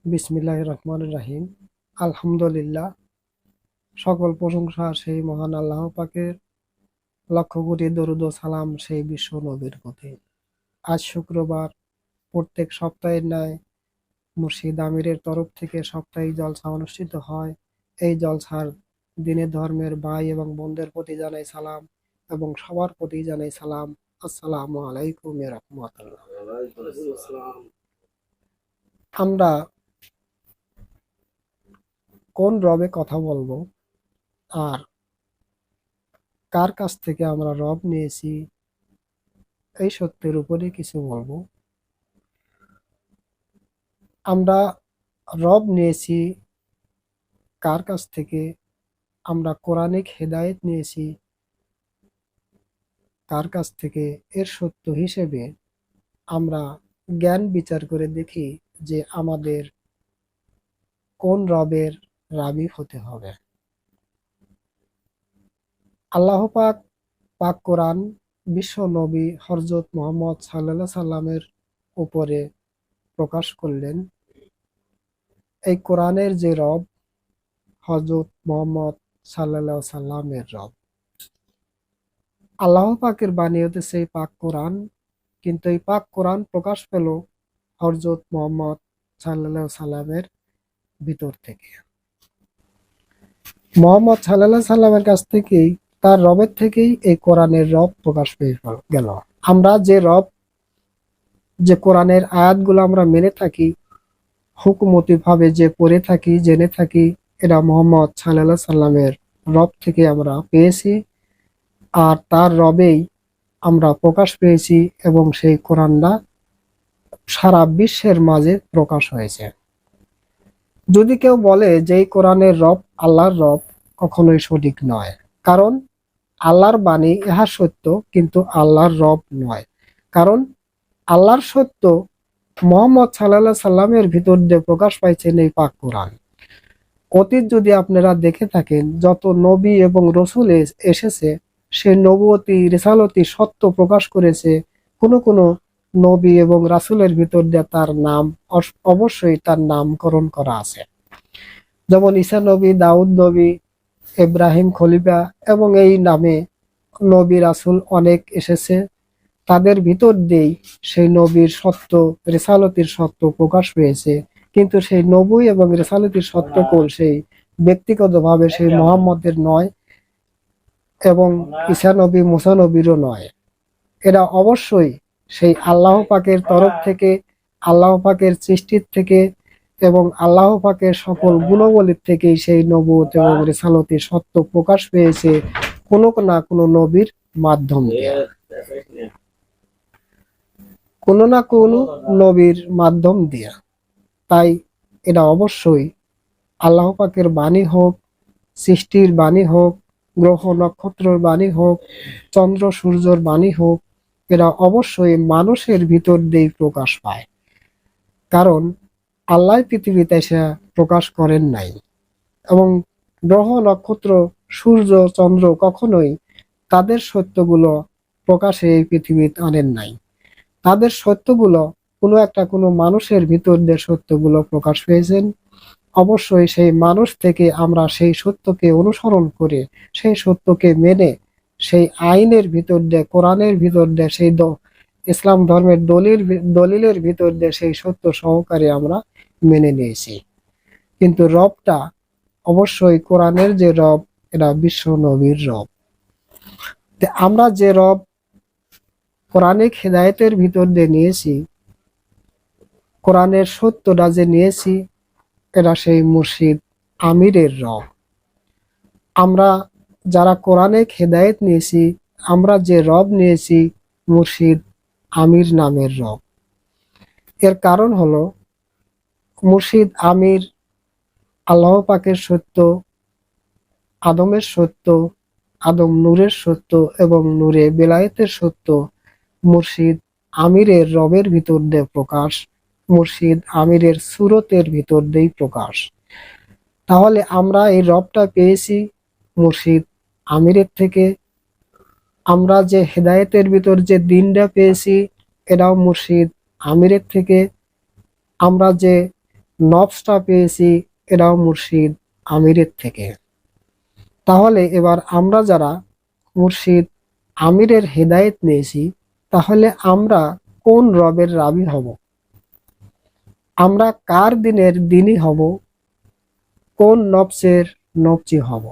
বিসমিল্লাহির রহমানির রহিম। আলহামদুলিল্লাহ, সকল প্রশংসা সেই মহান আল্লাহ পাকের, লক্ষ কোটি দরুদ ও সালাম সেই বিশ্ব নবীর প্রতি। আজ শুক্রবার, প্রত্যেক সপ্তাহের ন্যায় মুর্শিদ আমিরের তরফ থেকে সাপ্তাহিক জলসা অনুষ্ঠিত হয়। এই জলসার দিনে ধর্মের ভাই এবং বোনদের প্রতি জানাই সালাম এবং সবার প্রতি জানাই সালাম। আসসালামু আলাইকুম ওয়া রাহমাতুল্লাহ। আমরা কোন রবে কথা বলবো আর কার কাছ থেকে আমরা রব নিয়েছি, এই সত্যের উপরে কিছু বলবো। আমরা রব নিয়েছি কার কাছ থেকে, আমরা কোরআনিক হেদায়েত নিয়েছি কার কাছ থেকে, এর সত্য হিসেবে আমরা জ্ঞান বিচার করে দেখি যে আমাদের কোন রবের রাবি হতে হবে। আল্লাহ পাক পাক কোরআন বিশ্ব নবী হযরত মুহাম্মদ সাল্লাল্লাহু সাল্লামের উপরে প্রকাশ করলেন। এই কোরআনের যে রব হযরত মুহাম্মদ সাল্লাল্লাহু সাল্লামের রব। আল্লাহ পাকের বাণী হতে সেই পাক কোরআন, কিন্তু এই পাক কোরআন প্রকাশ পেল হযরত মুহাম্মদ সাল্লাল্লাহু সাল্লামের ভিতর থেকে। মুহাম্মদ সাল্লাল্লাহু সাল্লামের কাছ থেকেই, তার রবের থেকেই এই কোরআনের রব প্রকাশ পেয়ে গেল। আমরা যে রব, যে কোরআনের আয়াতগুলো আমরা মেনে থাকি, হুকুমতি ভাবে যে পড়ে থাকি, জেনে থাকি, এটা মুহাম্মদ সাল্লাল্লাহু সাল্লামের রব থেকে আমরা পেয়েছি। আর তার রবেই আমরা প্রকাশ পেয়েছি এবং সেই কোরআনটা সারা বিশ্বের মাঝে প্রকাশ হয়েছে। যদি কেউ বলে যে এই কোরআনের রব আল্লাহর রব, কখনোই সঠিক নয়। কারণ আল্লাহর বাণী ইহা সত্য, কিন্তু আল্লাহর রব নয়। কারণ আল্লাহর সত্য মুহাম্মদ সাল্লাল্লাহু সাল্লামের ভিতর দিয়ে প্রকাশ পাইছেন এই পাক কোরআন। অতীত যদি আপনারা দেখে থাকেন, যত নবী এবং রসুল এসেছে, সে নবুয়তি রিসালতি সত্য প্রকাশ করেছে। কোনো কোনো নবী এবং রাসুলের ভিতর দিয়ে তার নাম অবশ্যই তার নামকরণ করা আছে। যেমন ঈসা নবী, দাউদ নবী, ইব্রাহিম খলিফা, এবং এই নামে নবী রাসুল অনেক এসেছে। তাদের ভিতর দিয়েই সেই নবীর সত্য, রিসালতির সত্য প্রকাশ পেয়েছে। কিন্তু সেই নবী এবং রিসালতির সত্যকল সেই ব্যক্তিগতভাবে সেই মুহাম্মদের নয়, এবং ঈসা নবী, মুসা নবীরও নয়। এরা অবশ্যই সেই আল্লাহ পাকের তরফ থেকে, আল্লাহ পাকের সৃষ্টির থেকে এবং আল্লাহ পাকের সকল গুণবলীর থেকেই সেই নবুয়ত এবং রিসালতির সত্য প্রকাশ পেয়েছে কোনো না কোনো নবীর মাধ্যম দিয়ে, কোনো না কোনো নবীর মাধ্যম দিয়ে। তাই এটা অবশ্যই আল্লাহ পাকের বাণী হোক, সৃষ্টির বাণী হোক, গ্রহ নক্ষত্রের বাণী হোক, চন্দ্র সূর্যর বাণী হোক, এরা অবশ্যই মানুষের ভিতর দিয়েই প্রকাশ পায়। কারণ আল্লাহ পৃথিবীতে এসে প্রকাশ করেন নাই, এবং গ্রহ নক্ষত্র, সূর্য চন্দ্র কখনোই তাদের সত্যগুলো প্রকাশে এই পৃথিবীতে আনেন নাই। তাদের সত্যগুলো কোনো মানুষের ভিতর দিয়ে সত্যগুলো প্রকাশ পেয়েছেন। অবশ্যই সেই মানুষ থেকে আমরা সেই সত্যকে অনুসরণ করে, সেই সত্যকে মেনে, সেই আইনের ভিতর দিয়ে, কোরআনের ভিতর দিয়ে, সেই ইসলাম ধর্মের দলিলের ভিতর দিয়ে সেই সত্য সহকারে আমরা মেনে নিয়েছি। কিন্তু রবটা অবশ্যই কোরআনের যে রব, এটা বিশ্ব নবীর রব। আমরা যে রব কোরআনিক হেদায়েতের ভিতর দিয়ে নিয়েছি, কোরআনের সত্যটা যে নিয়েছি, এরা সেই মুর্শিদ আমিরের রব। আমরা যারা কোরআনিক হেদায়েত নিয়েছি, আমরা যে রব নিয়েছি মুর্শিদ আমির নামের রব। এর কারণ হলো, মুর্শিদ আমির আল্লাহ পাকের সত্য, আদমের সত্য, আদম নূরের সত্য এবং নূরে বেলায়েতের সত্য মুর্শিদ আমিরের রবের ভিতর দিয়ে প্রকাশ, মুর্শিদ আমিরের সুরতের ভিতর দিয়েই প্রকাশ। তাহলে আমরা এই রবটা পেয়েছি মুর্শিদ আমিরের থেকে। আমরা যে হেদায়েতের ভিতর যে দিনটা পেয়েছি, এটাও মুর্শিদ আমিরের থেকে। আমরা যে নফসটা পেয়েছি এটাও মুর্শিদ আমিরের থেকে। তাহলে এবার আমরা যারা মুর্শিদ আমিরের হেদায়েত নিয়েছি, তাহলে আমরা কোন রবের রাবি হব? আমরা কার দিনের দিনই হব? কোন নফসের নফসি হব?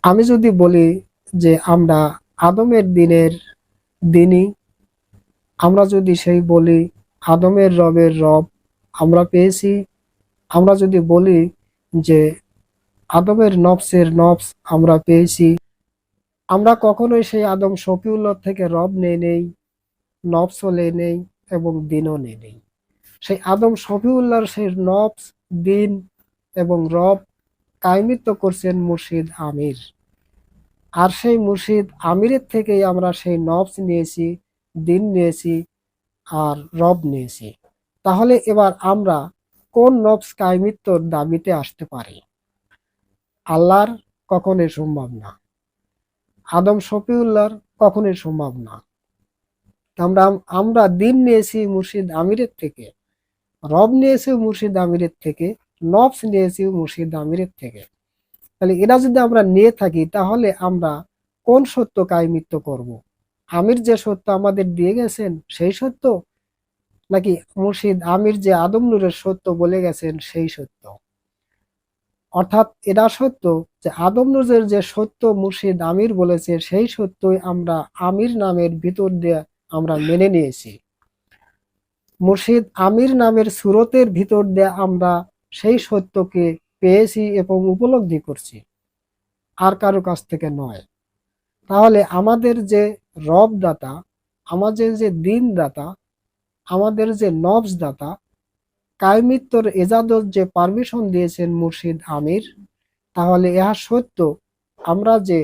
আমি যদি বলি যে আমরা আদমের দিনের দিনই, আমরা যদি সেই বলি আদমের রবের রব আমরা পেয়েছি, আমরা যদি বলি যে আদমের নফসের নফস আমরা পেয়েছি, আমরা কখনোই সেই আদম শফিউল্লাহ থেকে রব নেই, নফসও নেই এবং দিনও নেই। সেই আদম শফিউল্লাহর সেই নফস, দিন এবং রব কায়েমিত্ব করছেন মুর্শিদ আমির। আর সেই মুর্শিদ আমিরের থেকেই আমরা সেই নফস নিয়েছি, দিন নিয়েছি আর রব নিয়েছি। তাহলে এবার আমরা কোন নফস কায়েমিত্বর দাবিতে আসতে পারি? আল্লাহর কখনোই সম্ভব না, আদম শফিউল্লাহর কখনোই সম্ভব না। আমরা আমরা দিন নিয়েছি মুর্শিদ আমিরের থেকে, রব নিয়েছি মুর্শিদ আমিরের থেকে, নফস নিয়েছি মুর্শিদ আমিরের থেকে। তাহলে এরা যদি আমরা নিয়ে থাকি, তাহলে আমরা কোন সত্য কায়েমিত্ব করব? আমির যে সত্য আমাদের দিয়ে গেছেন সেই সত্য, নাকি মুর্শিদ আমির যে আদম নূরের সত্য বলে গেছেন সেই সত্য? অর্থাৎ এটা সত্য যে আদম নূরের যে সত্য মুর্শিদ আমির বলেছে সেই সত্যই আমরা আমির নামের ভিতর দিয়ে আমরা মেনে নিয়েছি। মুর্শিদ আমির নামের সুরতের ভিতর দিয়ে আমরা সেই সত্যকে পেয়েছি এবং উপলব্ধি করছি, আর কারো কাছ থেকে নয়। তাহলে আমাদের যে রব দাতা, আমাদের যে দিন দাতা, আমাদের যে নফস দাতা, কায়েমিত্বর এজাজত যে পারমিশন দিয়েছেন মুর্শিদ আমির, তাহলে ইহা সত্য আমরা যে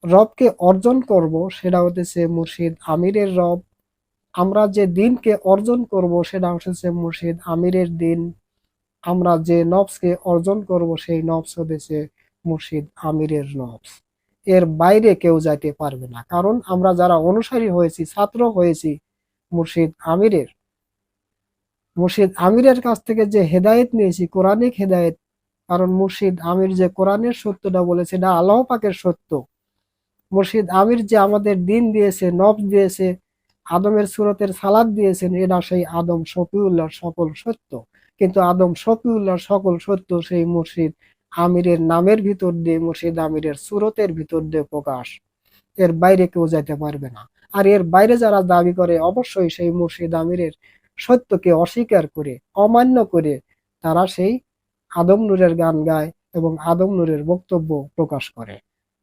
রবকে অর্জন করব সেটা হতেছে মুর্শিদ আমিরের রব। আমরা যে দিনকে অর্জন করব সেটা হচ্ছে মুর্শিদ আমিরের দিন। আমরা যে নফসকে অর্জন করব সেই নফস হতেছে মুর্শিদ আমিরের নফস। এর বাইরে কেউ যাইতে পারবে না, কারণ আমরা যারা অনুসারী হয়েছি, ছাত্র হয়েছি মুর্শিদ আমিরের, মুর্শিদ আমিরের কাছ থেকে যে হেদায়েত নিয়েছি কোরআনিক হেদায়েত, কারণ মুর্শিদ আমির যে কোরআনের সত্যটা বলেছে এটা আল্লাহ পাকের সত্য। মুর্শিদ আমির যে আমাদের দিন দিয়েছে, নফস দিয়েছে, আদমের সুরতের সালাদ দিয়েছেন, এটা সেই আদম শফিউল্লাহর সকল সত্য। কিন্তু আদম শফিউল্লাহর সকল সত্য সেই মুর্শিদ আমিরের নামের ভিতর দিয়ে, মুর্শিদ আমিরের সুরতের ভিতর দিয়ে প্রকাশ। এর বাইরে কেউ যাইতে পারবে না। আর এর বাইরে যারা দাবি করে, অবশ্যই সেই মুর্শিদ আমিরের সত্যকে অস্বীকার করে, অমান্য করে তারা সেই আদম নূরের গান গায় এবং আদম নূরের বক্তব্য প্রকাশ করে।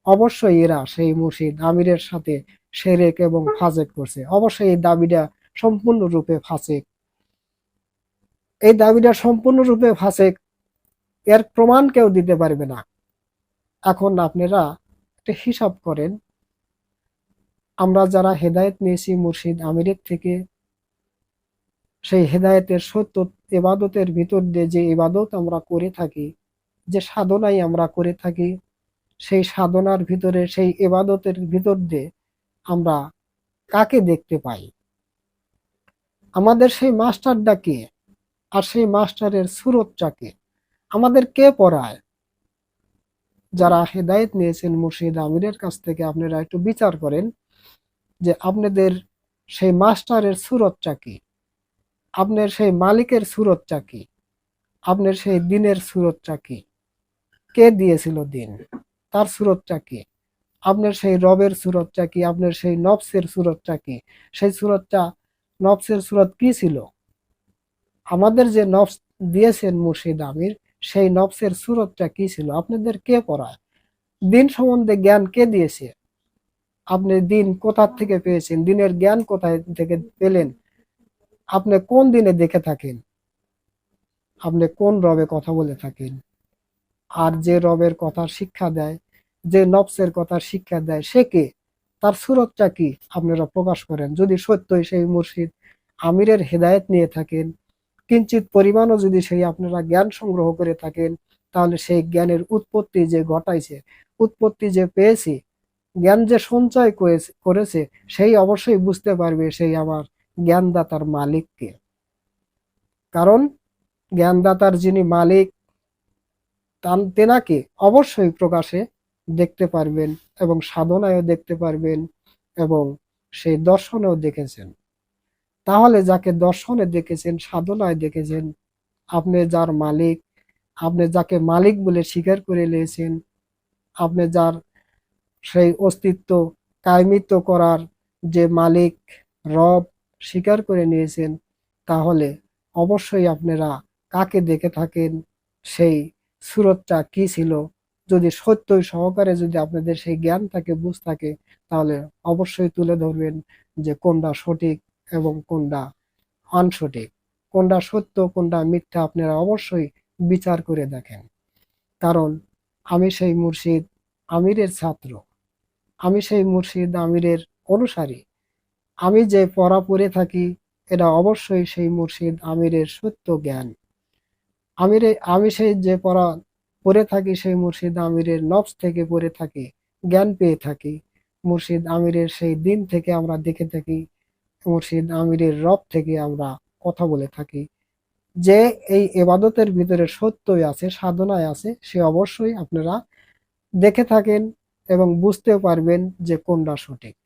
অবশ্যই এরা সেই মুর্শিদ আমিরের সাথে শিরক এবং ফাসেক করছে। অবশ্যই এই দাবিটা সম্পূর্ণরূপে ফাসেক। এই দাবিটা সম্পূর্ণরূপে ফাসেক, এর প্রমাণ কেউ দিতে পারবে না। এখন আপনারা একটা হিসাব করেন, আমরা যারা হেদায়েত নিয়েছি মুর্শিদ আমিরের থেকে, সেই হেদায়েতের সত্য ইবাদতের ভিতর দিয়ে যে ইবাদত আমরা করে থাকি, যে সাধনাই আমরা করে থাকি, সেই সাধনার ভিতরে, সেই ইবাদতের ভিতর দিয়ে আমরা কাকে দেখতে পাই? আমাদের সেই মাস্টারটা কে? আর সেই মাস্টারের সুরতটা কে? আমাদের কে পড়ায়? যারা হেদায়েত নিয়েছেন মুর্শিদ আমিরের কাছ থেকে, আপনারা একটু বিচার করেন যে আপনাদের সেই মাস্টারের সুরতটা কি, আপনার সেই মালিকের সুরতটা কি, আপনার সেই দিনের সুরতটা কি? কে দিয়েছিল দিন? তার সুরতটা কি? আপনার সেই রবের সুরতটা কি? আপনার সেই নফসের সুরতটা কি? সেই সুরতটা, নফসের সুরত কি ছিল? আমাদের যে নফস দিয়েছেন মুর্শিদ আমির, সেই নফসের সুরতটা কি ছিল? আপনাদের কে পড়ায়? দিন সম্বন্ধে জ্ঞান কে দিয়েছে? আপনি দিন কোথা থেকে পেয়েছেন? দিনের জ্ঞান কোথায় থেকে পেলেন? আপনি কোন দিনে দেখে থাকেন? আপনি কোন রবে কথা বলে থাকেন? আর যে রবের কথা শিক্ষা দেয়, যে নফসের কথা শিক্ষা দেয়, সে কে? তার সুরতটা কি? আপনারা প্রকাশ করেন। যদি সত্যই সেই মুর্শিদ আমিরের হেদায়েত নিয়ে থাকেন, কিঞ্চিত পরিমাণও যদি সেই আপনারা জ্ঞান সংগ্রহ করে থাকেন, তাহলে সেই জ্ঞানের উৎপত্তি যে ঘটাইছে, উৎপত্তি যে পেয়েছে, জ্ঞান যে সঞ্চয় করেছে, সেই অবশ্যই বুঝতে পারবে সেই আমার জ্ঞানদাতার মালিককে। কারণ জ্ঞানদাতার যিনি মালিক তেনাকে অবশ্যই প্রকাশে দেখতে পারবেন এবং সাধনায়ও দেখতে পারবেন এবং সেই দর্শনেও দেখেছেন। তাহলে যাকে দর্শনে দেখেছেন, সাধনায় দেখেছেন, আপনি যার মালিক, আপনি যাকে মালিক বলে স্বীকার করে নিয়েছেন, আপনি যার সেই অস্তিত্ব কায়েমিত্ব করার যে মালিক, রব স্বীকার করে নিয়েছেন, তাহলে অবশ্যই আপনারা কাকে দেখে থাকেন, সেই সুরতটা কি ছিল, যদি সত্যই সহকারে যদি আপনাদের সেই জ্ঞান থাকে, বুঝ থাকে, তাহলে অবশ্যই তুলে ধরবেন যে কোনটা সঠিক এবং কোনটা আনসঠিক, কোনটা সত্য কোনটা মিথ্যা, আপনারা অবশ্যই বিচার করে দেখেন। কারণ আমি সেই মুর্শিদ আমিরের ছাত্র, আমি সেই মুর্শিদ আমিরের অনুসারী। আমি যে পড়া পড়ে থাকি, এটা অবশ্যই সেই মুর্শিদ আমিরের সত্য জ্ঞান। আমি সেই যে পড়া পড়ে থাকি, সেই মুর্শিদ আমিরের নফস থেকে পড়ে থাকি, জ্ঞান পেয়ে থাকি। মুর্শিদ আমিরের সেই দিন থেকে আমরা দেখে থাকি, মুর্শিদ আমিরের রব থেকে আমরা কথা বলে থাকি। যে এই এবাদতের ভিতরে সত্যই আছে, সাধনায় আছে, সে অবশ্যই আপনারা দেখে থাকেন এবং বুঝতেও পারবেন যে কোনটা সঠিক।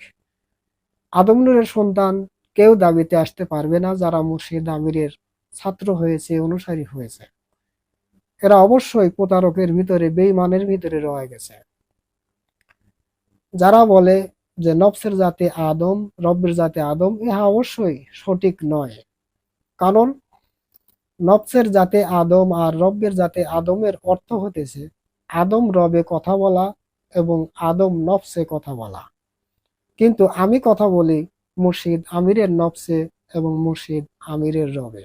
আদম নূরের সন্তান কেউ দাবিতে আসতে পারবে না যারা মুর্শিদ আমিরের ছাত্র হয়েছে, অনুসারী হয়েছে। এরা অবশ্যই প্রতারকের ভিতরে, বেঈমানের ভিতরে রয়ে গেছে। যারা বলে যে নফসের জাতে আদম, রব্বের জাতে আদম, ইহা অবশ্যই সঠিক নয়। কারণ নফসের জাতে আদম আর রব্বের জাতে আদমের অর্থ হতেছে আদম রবে কথা বলা এবং আদম নফসে কথা বলা। কিন্তু আমি কথা বলি মুর্শিদ আমিরের নফসে এবং মুর্শিদ আমিরের রবে।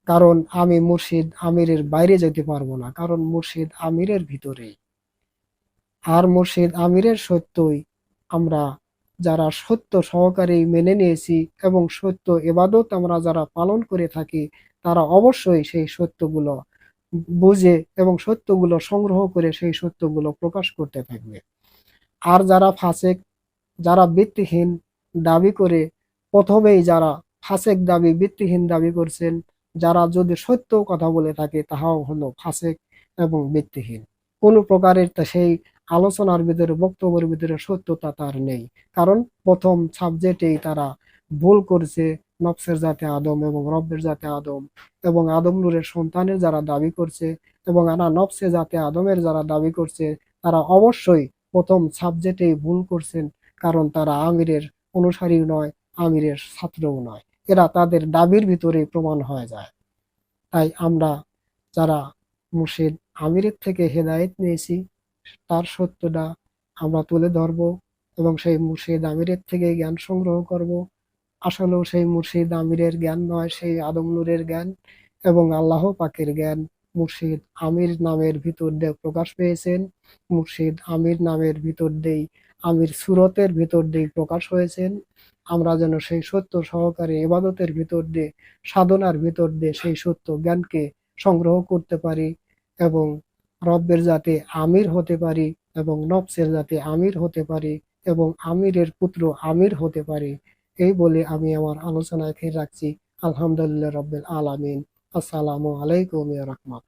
কারণ আমি মুর্শিদ আমিরের বাইরে যেতে পারবো না, কারণ মুর্শিদ আমিরের ভিতরেই। আর মুর্শিদ আমিরের সত্যই আমরা যারা সত্য সহকারে মেনে নিয়েছি এবং সত্য ইবাদত আমরা যারা পালন করে থাকি, তারা অবশ্যই সেই সত্যগুলো বুঝে এবং সত্যগুলো সংগ্রহ করে সেই সত্যগুলো প্রকাশ করতে থাকবে। আর যারা ফাসেক, যারা ভিত্তিহীন দাবি করে, প্রথমেই যারা ফাসেক দাবি, ভিত্তিহীন দাবি করছেন, যারা যদি সত্য কথা বলে থাকে, তাহাও হলো ফাসেক এবং ভিত্তিহীন। কোনো প্রকারের সেই আলোচনার ভিতরে, বক্তব্যের ভিতরে সত্যতা তার নেই। কারণ প্রথম সাবজেক্টেই তারা ভুল করছে। নফসের জাতে আদম এবং রব্বের জাতে আদম এবং আদম নূরের সন্তানের যারা দাবি করছে এবং নফসে জাতে আদমের যারা দাবি করছে, তারা অবশ্যই প্রথম সাবজেক্টেই ভুল করছেন। কারণ তারা আমিরের অনুসারী নয়, আমিরের ছাত্রও নয়। এরা তাদের দাবির ভিতরে প্রমাণ হয়ে যায়। তাই আমরা যারা মুর্শিদ আমিরের থেকে হেদায়েত নিয়েছি, তার সত্যটা আমরা তুলে ধরব এবং সেই মুর্শিদ আমিরের থেকে জ্ঞান সংগ্রহ করব। আসলেও সেই মুর্শিদ আমিরের জ্ঞান নয়, সেই আদম নূরের জ্ঞান এবং আল্লাহ পাকের জ্ঞান মুর্শিদ আমির নামের ভিতর দিয়ে প্রকাশ পেয়েছেন। মুর্শিদ আমির নামের ভিতর দিয়েই, আমির সুরতের ভিতর দিয়েই প্রকাশ হয়েছেন। আমরা যেন সেই সত্য সহকারে ইবাদতের ভিতর দিয়ে, সাধনার ভিতর দিয়ে সেই সত্য জ্ঞানকে সংগ্রহ করতে পারি এবং রব্বের যাতে আমির হতে পারি এবং নফসের যাতে আমির হতে পারি এবং আমিরের পুত্র আমির হতে পারি। এই বলে আমি আমার আলোচনা এখানে রাখছি। আলহামদুলিল্লাহ রাব্বিল আলামিন। আসসালামু আলাইকুম ওয়া রাহমাতুল্লাহ।